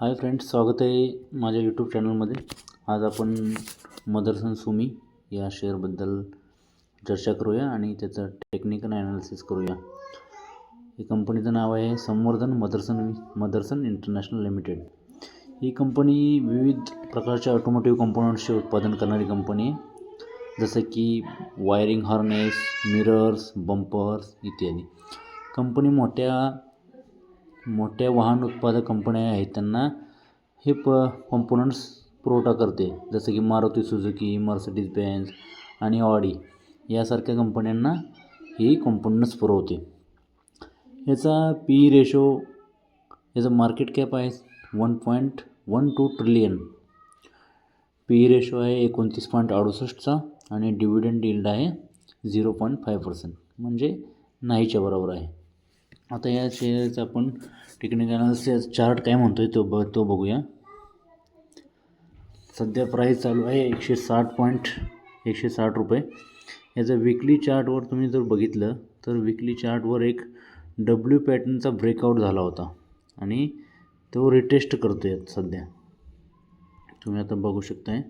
Hi friends, स्वागत आहे माझ्या यूट्यूब चॅनलमध्ये. आज आपण मदरसन सुमी या शेअरबद्दल चर्चा करूया आणि त्याचं टेक्निकल ॲनालिसिस करूया. ही कंपनीचं नाव आहे संवर्धन मदरसन इंटरनॅशनल लिमिटेड. ही कंपनी विविध प्रकारच्या ऑटोमोटिव्ह कंपोनंट्सचे उत्पादन करणारी कंपनी आहे, जसं की वायरिंग हार्नेस, मिरर्स, बंपर्स इत्यादी. कंपनी मोठ्या वाहन उत्पादक कंपन्या आहेत त्यांना हे कंपोनंट्स पुरवठा करते, जसं की मारुती सुझुकी, मर्सिडीज बेन्झ आणि ऑडी यासारख्या कंपन्यांना ही कंपोनंट्स पुरवते. याचा पी रेशो, याचं मार्केट कॅप आहे 1.12 ट्रिलियन. पी रेशो आहे 29.68चा आणि डिव्हिडंड यील्ड आहे 0.5%, म्हणजे नाहीच्या बरोबर आहे. आता या शेअरचा आपण टेक्निकल ॲनालिसिस चार्ट काय म्हणतो आहे तो बघूया. सध्या प्राईस चालू आहे 160 रुपये. याचा विकली चार्टवर तुम्ही जर बघितलं तर विकली चार्टवर एक डब्ल्यू पॅटर्नचा ब्रेकआउट झाला होता आणि तो रिटेस्ट करतो आहे सध्या. तुम्ही आता बघू शकताय.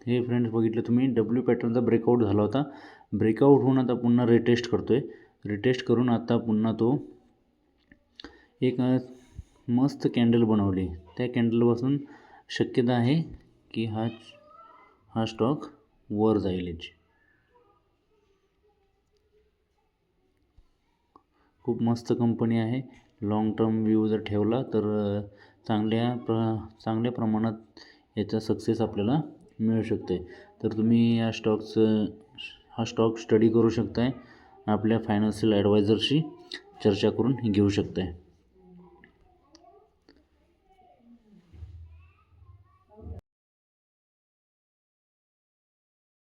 हे फ्रेंड्स बघितलं तुम्ही, डब्ल्यू पॅटर्नचा ब्रेकआउट झाला होता. ब्रेकआउट होऊन आता पुन्हा रिटेस्ट करतो आहे. रिटेस्ट करून आता पुन्हा तो एक मस्त कॅन्डल बनवली. त्या कॅन्डलपासून शक्यता आहे की हा स्टॉक वर जाईल. याची खूप मस्त कंपनी आहे. लॉंग टर्म व्ह्यू जर ठेवला तर चांगल्या प्रमाणात याचा सक्सेस आपल्याला मिळू शकते. तर तुम्ही हा स्टॉक स्टडी करू शकताय. आपल्या फायनान्शियल ॲडवायझरशी चर्चा करून घेऊ शकताय.